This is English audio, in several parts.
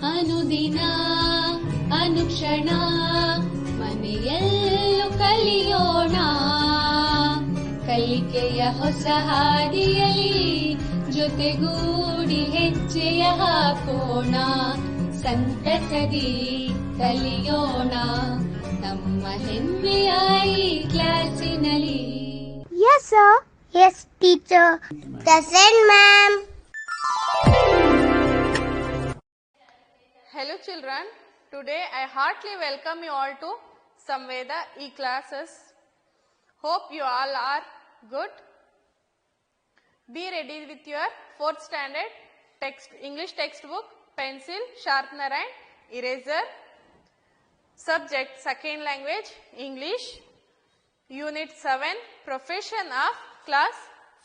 ಅನುದಿನ ಅನುಕ್ಷಣ ಮನೆಯಲ್ಲೂ ಕಲಿಯೋಣ ಕಲಿಕೆಯ ಹೊಸ ಹಾದಿಯಲ್ಲಿ ಜೊತೆಗೂಡಿ ಹೆಜ್ಜೆಯ ಹಾಕೋಣ ಸಂತಸದಿ ಕಲಿಯೋಣ ನಮ್ಮ ಹೆಮ್ಮೆಯ ಈ ಕ್ಲಾಸಿನಲ್ಲಿ. Yes sir. Yes teacher. Present ma'am. Hello children, today I heartily welcome you all to Samveda E-classes. Hope you all are good. Be ready with your 4th standard English textbook, pencil, sharpener and eraser. Subject second language English. Unit 7 profession of class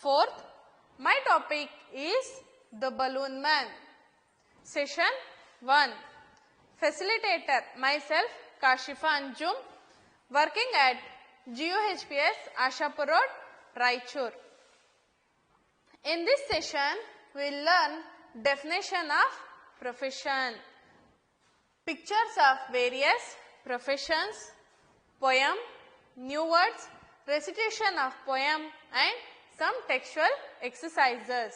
4th. My topic is the balloon man. Session 1. Facilitator myself Kashifa Anjum, working at GUHPS Ashapur Road, Raichur. In this session we will learn definition of profession, pictures of various professions, poem, new words, recitation of poem and some textual exercises.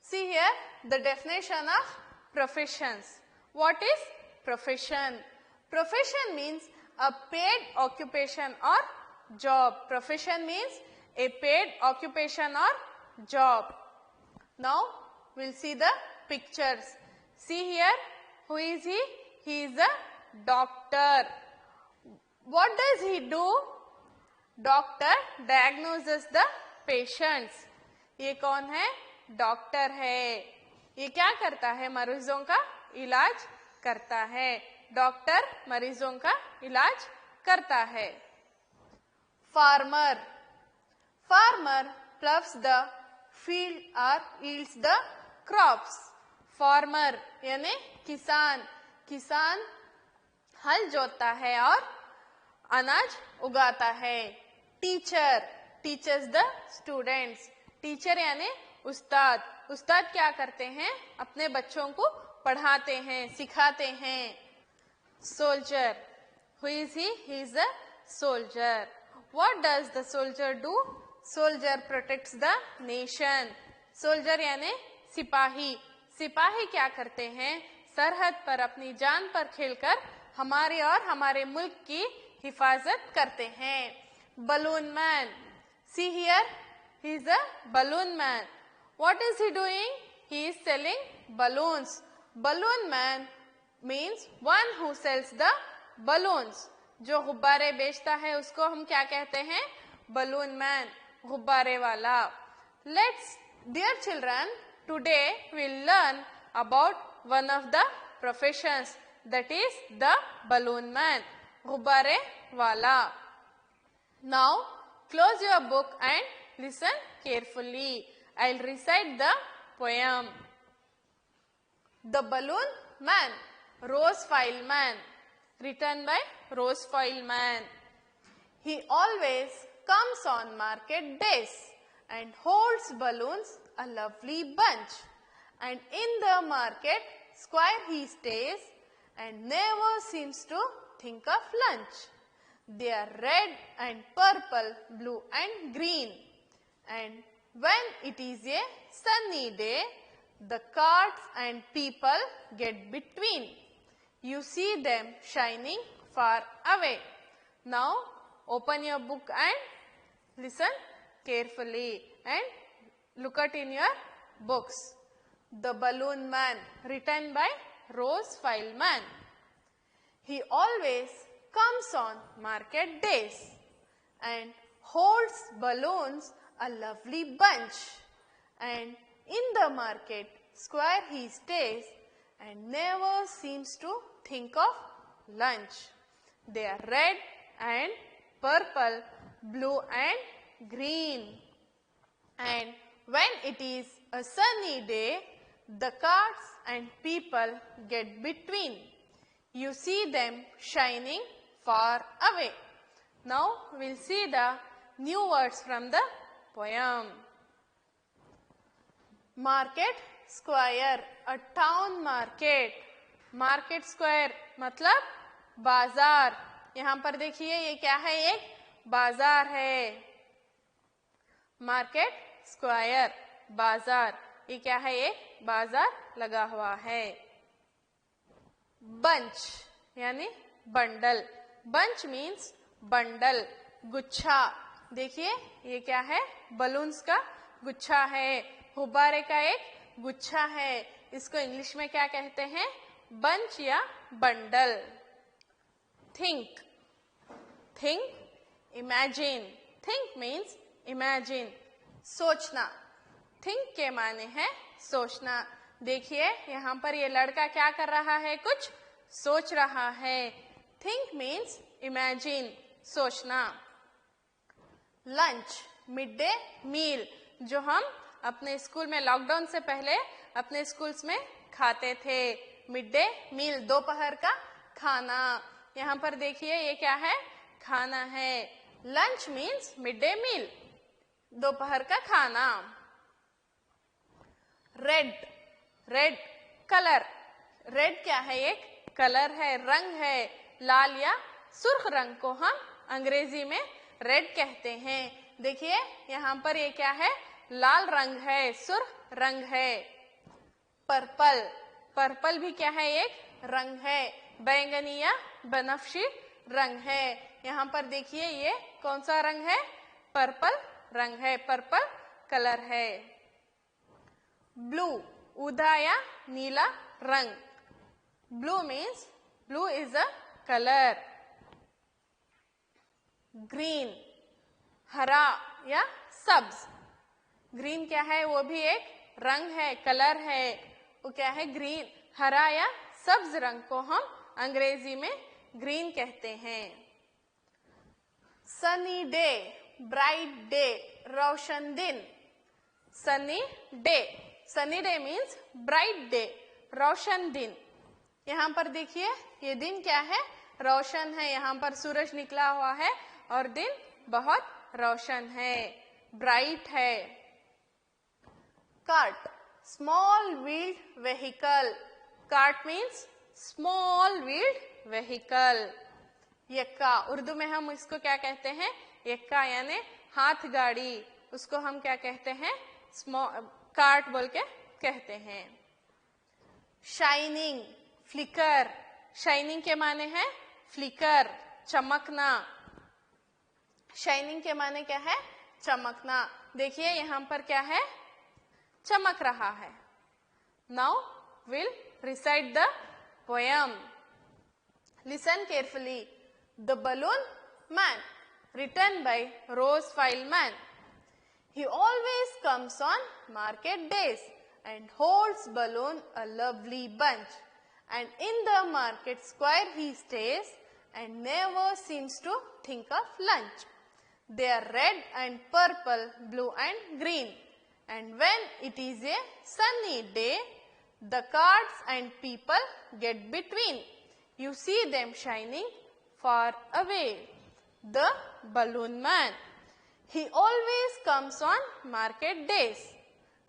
See here the definition of professions. What is profession? Profession means a paid occupation or job. Profession means a paid occupation or job. Now we will see the pictures. See here, who is he? He is a doctor. What does he do? Doctor diagnoses the patients. ये कौन है? Doctor है. ये क्या करता है? मरीजों का इलाज करता है. डॉक्टर मरीजों का इलाज करता है. Farmer. Farmer plows the field or yields the crops. Farmer यानी किसान. किसान हल जोतता है और अनाज उगाता है. Teacher teachers the students. Teacher यानी उस्ताद. उस्ताद क्या करते हैं? अपने बच्चों को पढ़ाते हैं, सिखाते हैं. Soldier. Who is he? He is a soldier. What does the soldier do? Soldier protects the nation. Soldier यानी सिपाही. सिपाही क्या करते हैं? सरहद पर अपनी जान पर खेलकर हमारे और हमारे मुल्क की हिफाजत करते हैं. Balloon man. See here, he is a balloon man. What is he doing? He is selling balloons. Balloon man means one who sells the balloons. जो गुब्बारे बेचता है उसको हम क्या कहते हैं? बलून मैन, गुब्बारे वाला. Let's, dear children, today we'll learn about one of the professions, that is the balloon man, गुब्बारे वाला. Now close your book and listen carefully. I'll recite the poem. The Balloon Man, Rosefoil Man, written by Rosefoil Man. He always comes on market days and holds balloons a lovely bunch. And in the market square he stays and never seems to think of lunch. They are red and purple, blue and green. And when it is a sunny day, the carts and people get between. You see them shining far away. Now open your book and listen carefully and look at in your books. The Balloon Man, written by Rosefoil Man. He always comes on market days and holds balloons a lovely bunch. And in the market square he stays and never seems to think of lunch. They are red and purple, blue and green. And when it is a sunny day, the carts and people get between. You see them shining far away. Now we'll see the new words from the poem. Market square, a town market. Market square मतलब बाजार। यहाँ पर देखिए ये क्या है, एक बाजार है। मार्केट स्क्वायर बाजार, ये क्या है, एक बाजार लगा हुआ है। बंच यानी बंडल। बंच मीन्स बंडल, गुच्छा। देखिए ये क्या है, बलून्स का गुच्छा है, गुब्बारे का एक गुच्छा है। इसको इंग्लिश में क्या कहते हैं, बंच या bundle. Think, think, imagine. Think means imagine, सोचना। थिंक के माने है सोचना। देखिए यहाँ पर ये लड़का क्या कर रहा है, कुछ सोच रहा है। थिंक मीन्स इमेजिन, सोचना। लंच, मिड डे मील, जो हम अपने स्कूल में लॉकडाउन से पहले अपने स्कूल्स में खाते थे। मिड डे मील, दोपहर का खाना। यहाँ पर देखिए ये क्या है, खाना है। Lunch means mid day meal, दोपहर का खाना। Red, red colour. रेड क्या है, एक कलर है, रंग है। लाल या सुर्ख रंग को हम अंग्रेजी में रेड कहते हैं। देखिए यहाँ पर ये क्या है, लाल रंग है, सुर्ख रंग है। पर्पल, पर्पल भी क्या है, एक रंग है, बैंगनी या बनफशी रंग है। यहाँ पर देखिए ये कौन सा रंग है, पर्पल रंग है, पर्पल कलर है। ब्लू, ऊदा या नीला रंग। Blue means, blue is a colour. Green, हरा या सब्ज। ग्रीन क्या है, वो भी एक रंग है, कलर है। वो क्या है, ग्रीन, हरा या सब्ज रंग को हम अंग्रेजी में ग्रीन कहते हैं। सनी डे, ब्राइट डे, रोशन दिन। Sunny day, sunny day means bright day, रोशन दिन। यहाँ पर देखिए ये दिन क्या है, रोशन है। यहाँ पर सूरज निकला हुआ है और दिन बहुत रोशन है, ब्राइट है। Cart, small wheeled vehicle. Cart means small wheeled vehicle. यक्का, उर्दू में हम इसको क्या कहते हैं, यक्का यानी हाथ गाड़ी। उसको हम क्या कहते हैं, कार्ट बोल के कहते हैं। Shining, flicker. शाइनिंग के माने है फ्लिकर, चमकना। शाइनिंग के माने क्या है, चमकना। देखिए यहाँ पर क्या है, चमक रहा है। Now will recite the poem. Listen carefully. The balloon man, written by Rose Fileman. He always comes on market days and holds balloon a lovely bunch. And in the market square he stays and never seems to think of lunch. They are red and purple, blue and green. And when it is a sunny day, the carts and people get between. You see them shining far away. The balloon man. He always comes on market days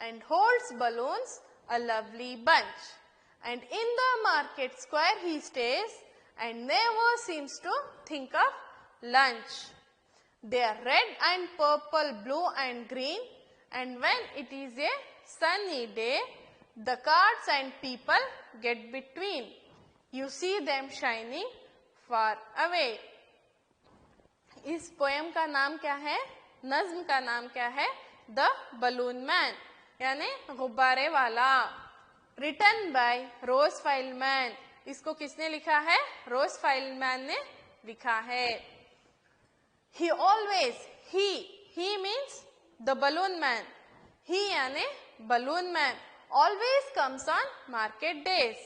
and holds balloons a lovely bunch. And in the market square he stays and never seems to think of lunch. They are red and purple, blue and green. And when it is a sunny day, the carts and people get between. You see them shining far away. इस poem का नाम क्या है, नज्म का नाम क्या है, द बलून मैन यानी गुब्बारे वाला। Written by Rose Fyleman. इसको किसने लिखा है, रोज फाइलमैन ने लिखा है। He always, he means the balloon man. He यानी balloon man always comes on market days.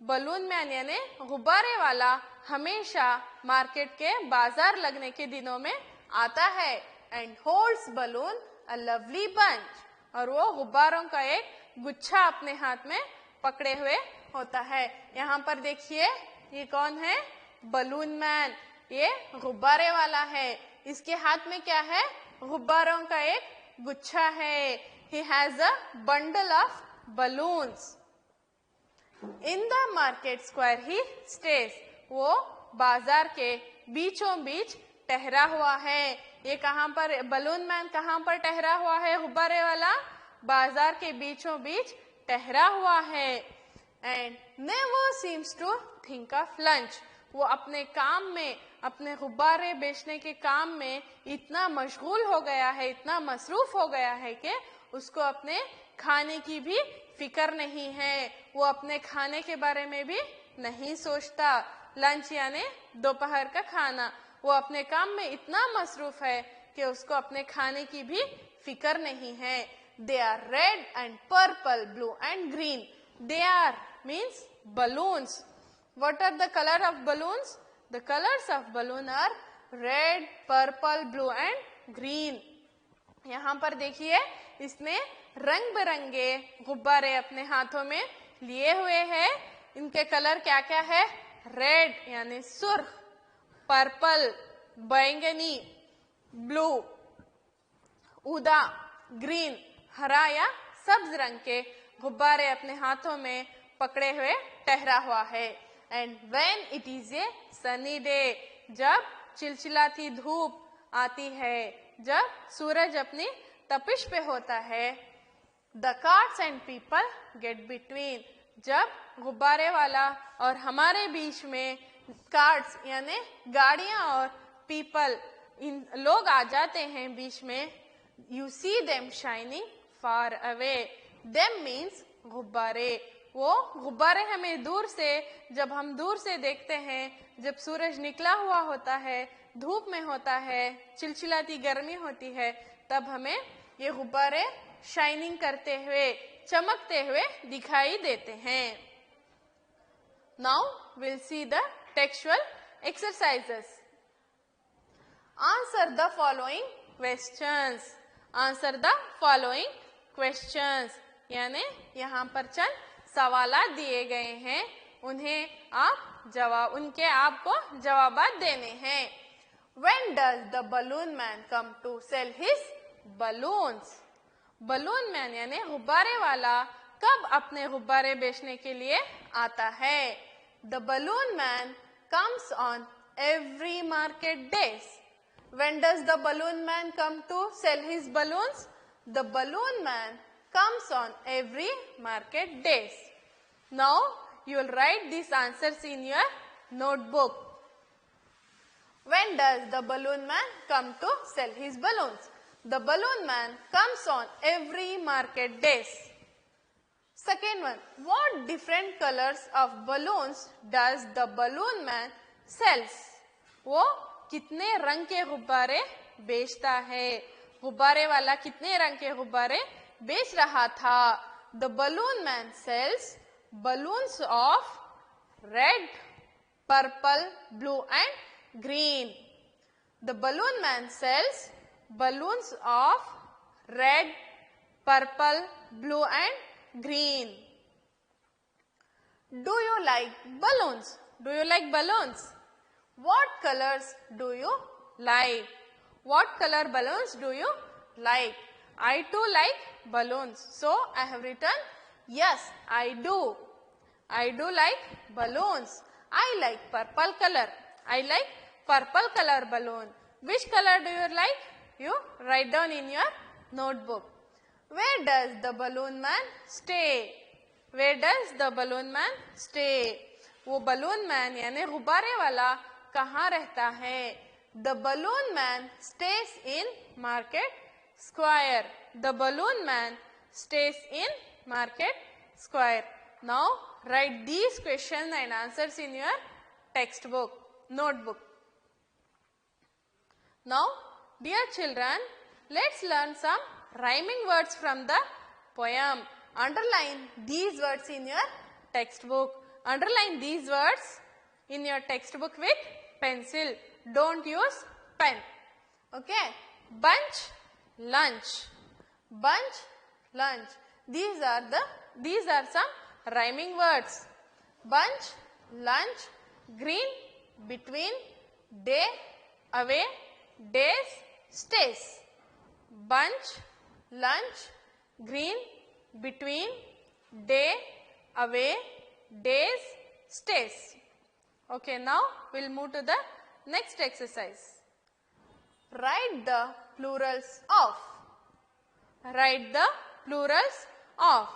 Balloon man यानी गुब्बारे वाला हमेशा मार्केट के बाजार लगने के दिनों में आता है। And holds balloon a lovely bunch, और वो गुब्बारों का एक गुच्छा अपने हाथ में पकड़े हुए होता है। यहाँ पर देखिए ये कौन है, बलून मैन, ये गुब्बारे वाला है। इसके हाथ में क्या है, गुब्बारों का एक गुच्छा है। he has a bundle of balloons. In the market square he stays. वो बाजार के बीचों बीच ठहरा हुआ है. ये कहाँ पर, बलून मैन कहाँ पर ठहरा हुआ है? गुब्बारे वाला बाजार के बीचों बीच ठहरा हुआ है. And never seems to think of lunch. वो अपने काम में, अपने गुब्बारे बेचने के काम में इतना मशगूल हो गया है, इतना मसरूफ हो गया है कि उसको अपने खाने की भी फिक्र नहीं है. वो अपने खाने के बारे में भी नहीं सोचता. लंच यानी दोपहर का खाना. वो अपने काम में इतना मसरूफ है कि उसको अपने खाने की भी फिक्र नहीं है. They are red and purple, blue and green. They are means balloons. What are the color of balloons? The colors of balloon are red, purple, blue and green. यहाँ पर देखिए, इसने रंग बिरंगे गुब्बारे अपने हाथों में लिए हुए हैं. इनके कलर क्या क्या है? रेड यानी सुर्ख, पर्पल बैंगनी, ब्लू ऊदा, ग्रीन हरा या सब्ज रंग के गुब्बारे अपने हाथों में पकड़े हुए ठहरा हुआ है. And when it is a sunny day, जब चिलचिलाती धूप आती है, जब सूरज अपनी तपिश पे होता है, the carts and people get between. जब गुब्बारे वाला और हमारे बीच में कार्ट्स यानी गाड़ियां और पीपल, इन लोग आ जाते हैं बीच में, you see them shining far away. Them means गुब्बारे. वो गुब्बारे हमें दूर से, जब हम दूर से देखते हैं, जब सूरज निकला हुआ होता है, धूप में होता है, चिलचिलाती गर्मी होती है, तब हमें ये गुब्बारे शाइनिंग करते हुए, चमकते हुए दिखाई देते हैं. Now will see the textual exercises. Answer the following questions. Answer the following questions यानी यहाँ पर चंद सवालात दिए गए हैं, उनके आपको जवाबात देने हैं. When does the balloon man come to sell his balloons? Balloon man यानी गुब्बारे वाला कब अपने गुब्बारे बेचने के लिए आता है? The balloon man comes on every market days. When does the balloon man come to sell his balloons? The balloon man comes on every market days. Now you will write these answers in your notebook. When does the balloon man come to sell his balloons? The balloon man comes on every market days. Second one, what different colors of balloons does the balloon man sells? वो कितने रंग के गुब्बारे बेचता है? गुब्बारे वाला कितने रंग के गुब्बारे बेच रहा था? The balloon man sells balloons of red, purple, blue and green. The balloon man sells balloons of red, purple, blue and green. Do you like balloons? Do you like balloons? What colors do you like? What color balloons do you like? I too like balloons. So I have written yes, I do. I do like balloons. I like purple color. I like purple color balloon. Which color do you like? You write down in your notebook. Where does the balloon man stay? Where does the balloon man stay? वो balloon man यानी गुब्बारे वाला कहाँ रहता है? The balloon man stays in market square. The balloon man stays in market square. Now write these questions and answers in your textbook, notebook. Now, dear children, let's learn some rhyming words from the poem. Underline these words in your textbook. Underline these words in your textbook with pencil. Don't use pen. Okay? Bunch, lunch. Bunch, lunch. These are some rhyming words. Bunch, lunch, green, between, day, away, days, stays. Bunch, lunch, green, between, day, away, days, stays. Okay, now we'll move to the next exercise. Write the plurals of. Write the plurals of.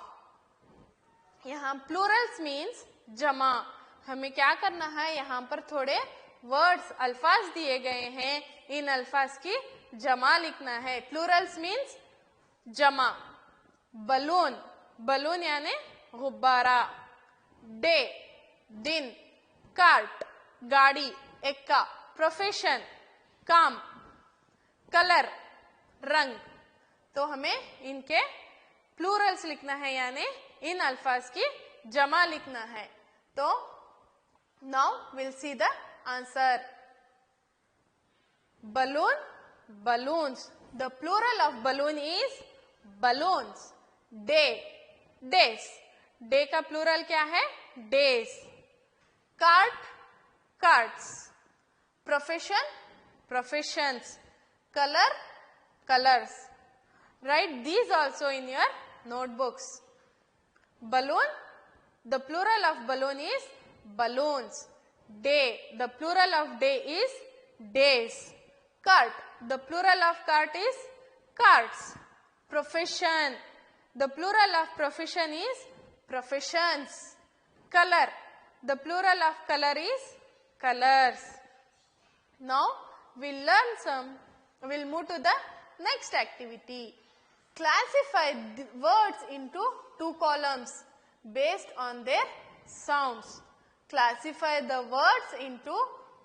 यहाँ plurals means जमा. हमें क्या करना है, यहाँ पर थोड़े words अल्फाज दिए गए हैं, इन अल्फाज की जमा लिखना है. प्लूरल्स मीन्स जमा. बलून, बलून यानी गुब्बारा. डे, दिन. कार्ट, गाड़ी, एक्का. प्रोफेशन, काम. कलर, रंग. तो हमें इनके प्लूरल्स लिखना है, यानी इन अल्फाज की जमा लिखना है. तो now will see the answer. Balloon, balloons. The plural of balloon is balloons. Day, days. Day का plural क्या है? Days. Cart, carts. Profession, professions. Color, colors. Write these also in your notebooks. Balloon, the plural of balloon is balloons. Day, the plural of day is days. Cart, the plural of cart is carts. Profession, the plural of profession is professions. Color, the plural of color is colors. Now we'll move to the next activity. Classify the words into two columns based on their sounds. Classify the words into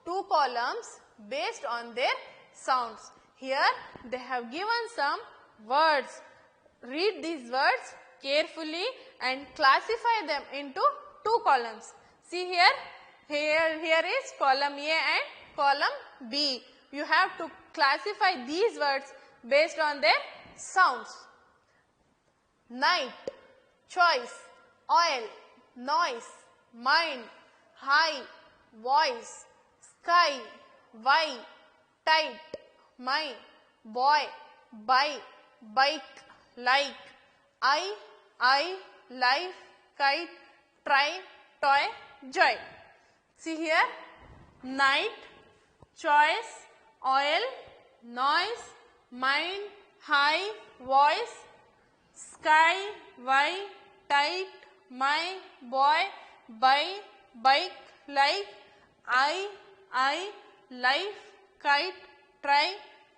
two columns based on their sounds. Here they have given some words. Read these words carefully and classify them into two columns. See here is column A and column B. You have to classify these words based on their sounds. Night, choice, oil, noise, mind, high, voice, sky, why, tight, my, boy, buy, bike, like, I, life, kite, try, toy, joy. See here, night, choice, oil, noise, mind, high, voice, sky, why, tight, my, boy, buy, bike, like, I, life, kite, try,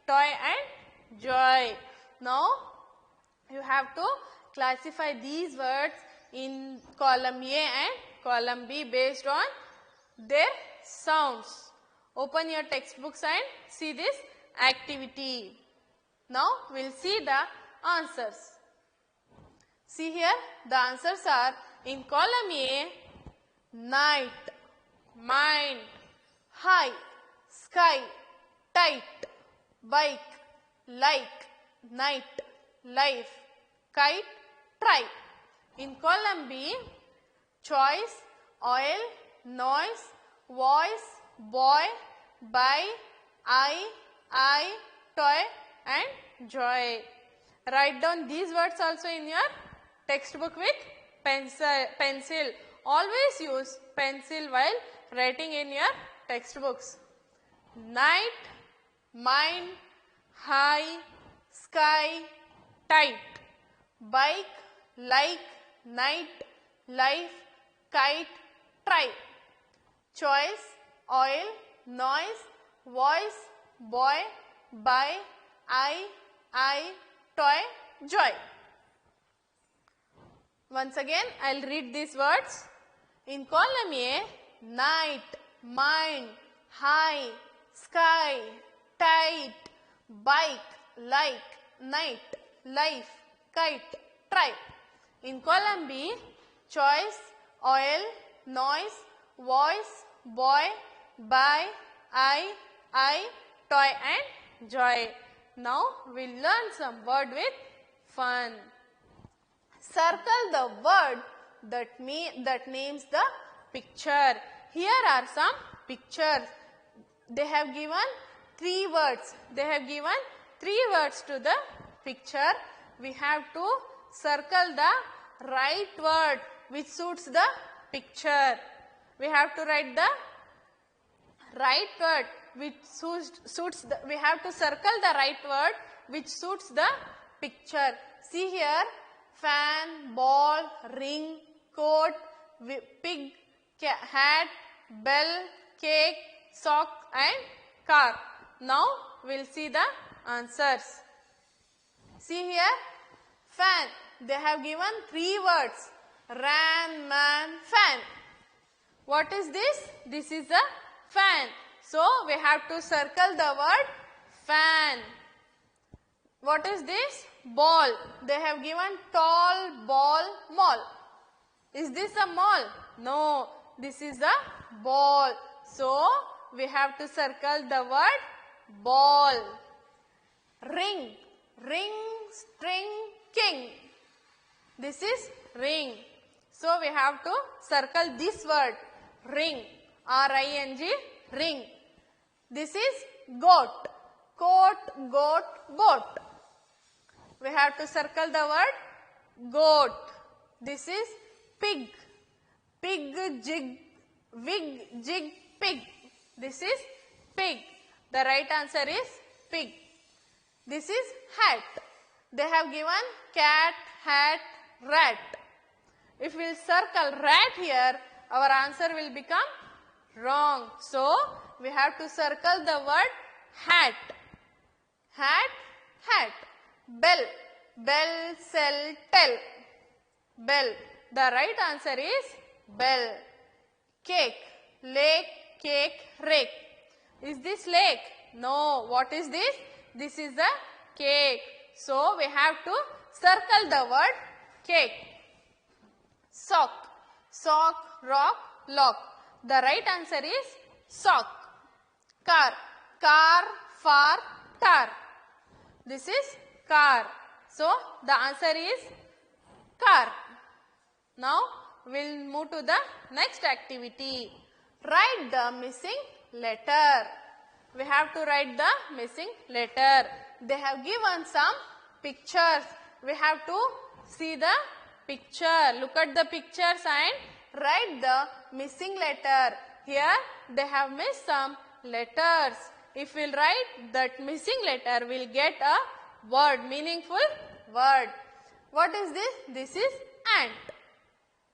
toy and joy. Now you have to classify these words in column A and column B based on their sounds. Open your textbooks and see this activity. Now we'll see the answers. See here, the answers are in column A, night, mind, high, sky, tight, bike, like, night, life, kite, try. In column B, choice, oil, noise, voice, boy, buy, I, toy and joy. Write down these words also in your textbook with pencil. Always use pencil while writing in your textbooks. Night, mind, high, sky, tight, bike, like, night, life, kite, try. Choice, oil, noise, voice, boy, buy, I, toy, joy. Once again, I'll read these words. In column A, night, mind, high, sky, tight, bike, like, night, life, kite, try. In column B, choice, oil, noise, voice, boy, buy, I, toy and joy. Now we'll learn some word with fun. Circle the word that names the picture. Here are some pictures. They have given three words. They have given three words to the picture. We have to circle the right word which suits the picture. We have to write the right word which suits the, we have to circle the right word which suits the picture. See here, fan, ball, ring, coat, pig, hat, bell, cake, sock and car. Now we will see the answers. See here, fan. They have given 3 words. Ran, man, fan. What is this? This is a fan. So we have to circle the word fan. What is this? Ball. They have given tall, ball, mall. Is this a mall? No, this is a ball. So we have to circle the word ball. Ring. Ring, string, king. This is ring. So we have to circle this word ring. R-I-N-G, ring. This is goat. Coat, goat, boat. We have to circle the word goat. This is pig. Pig, jig, wig, jig, pig. This is pig. The right answer is pig. This is hat. They have given cat, hat, rat. If we will circle rat here, our answer will become wrong. So, we have to circle the word hat. Hat, hat. Bell. Bell, sell, tell. Bell. The right answer is bell. Cake. Lake, cake, rake. Is this lake? No. What is this? This is the cake. So, we have to circle the word cake. Sock. Sock, rock, lock. The right answer is sock. Car. Car, far, tar. This is car. So, the answer is car. Now, we will move to the next activity. Write the missing letter. We have to write the missing letter. They have given some pictures. We have to see the picture. Look at the pictures and write the missing letter. Here they have missed some letters. If we will write that missing letter, we will get a word, meaningful word. What is this? This is ant.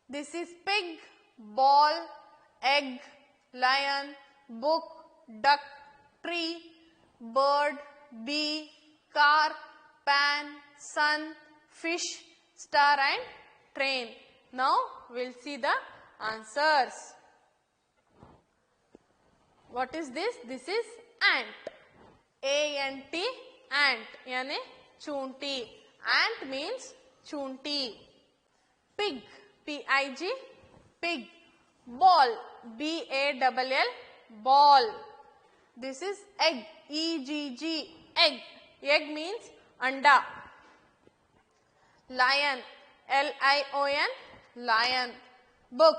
This is pig, ball, egg, lion, book, duck, tree, bird, bee, car, pan, sun, fish, star and train. Now we will see the answers. What is this? This is ant. A-N-T, ant. Yani chunti. Ant means chunti. Pig. P-I-G, pig. Ball. B-A-L-L, ball. This is egg. E-G-G, egg. Egg means anda. Lion. L-I-O-N, lion. Book.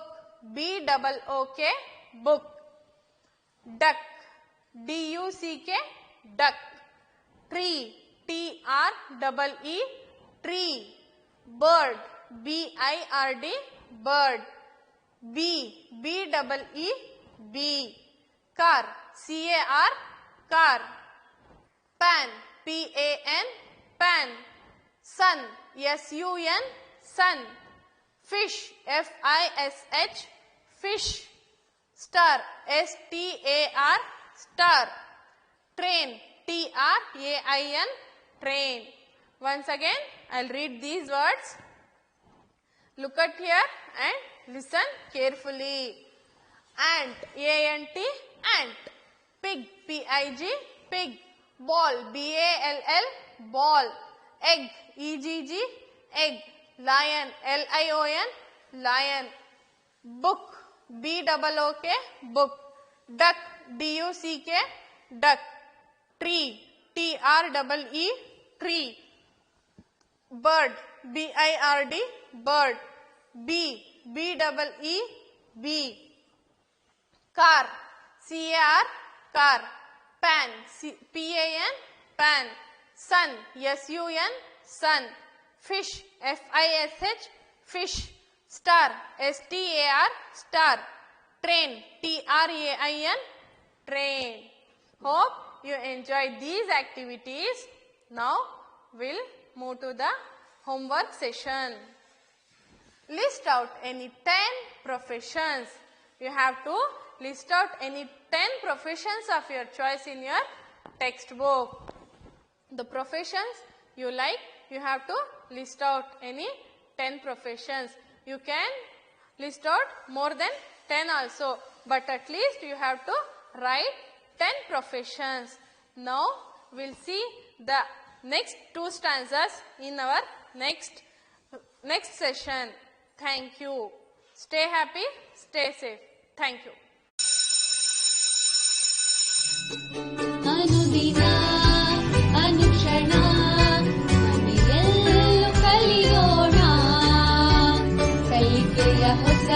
B-O-O-K, book. Duck. D-U-C-K, duck. Tree. T-R-E-E, tree. Bird. B-I-R-D, bird. Bee. B-E-E, bee. Car. C-A-R, car. Pan. P-A-N, pan. Sun. S-U-N, sun. Fish. F-I-S-H, fish. Star. S-T-A-R, star. Train. T-R-A-I-N, train. Once again, I will read these words. Look at here and listen carefully. Ant. A-N-T, ant. Pig. P-I-G, pig. Ball. B-A-L-L, ball. Egg. E-G-G, egg. Lion. L-I-O-N, lion. Book. B-O-O-K, book. Duck. D-U-C-K, duck. Tree. T-R-E-E, tree. Bird. B-I-R-D, bird. Bee. B-E-E, bee. Car. C-A-R, car. Pan. P-A-N, pan. Sun. S-U-N, sun. fish, F-I-S-H, fish, star, S-T-A-R, star, train, T-R-A-I-N, train. Hope you enjoyed these activities. Now we'll move to the homework session. List out any 10 professions. You have to list out any 10 professions of your choice in your textbook. The professions you like, you have to list out any 10 professions. You can list out more than 10 also, but at least you have to write 10 professions. Now we'll see the next 2 stanzas in our next session. Thank you. Stay happy, stay safe. Thank you. ಅನುದಿನ ಅನುಕ್ಷಣ ಮನೆಯಲ್ಲೂ ಕಲಿಯೋಣ ಕಲಿಕೆಯ ಹೊಸ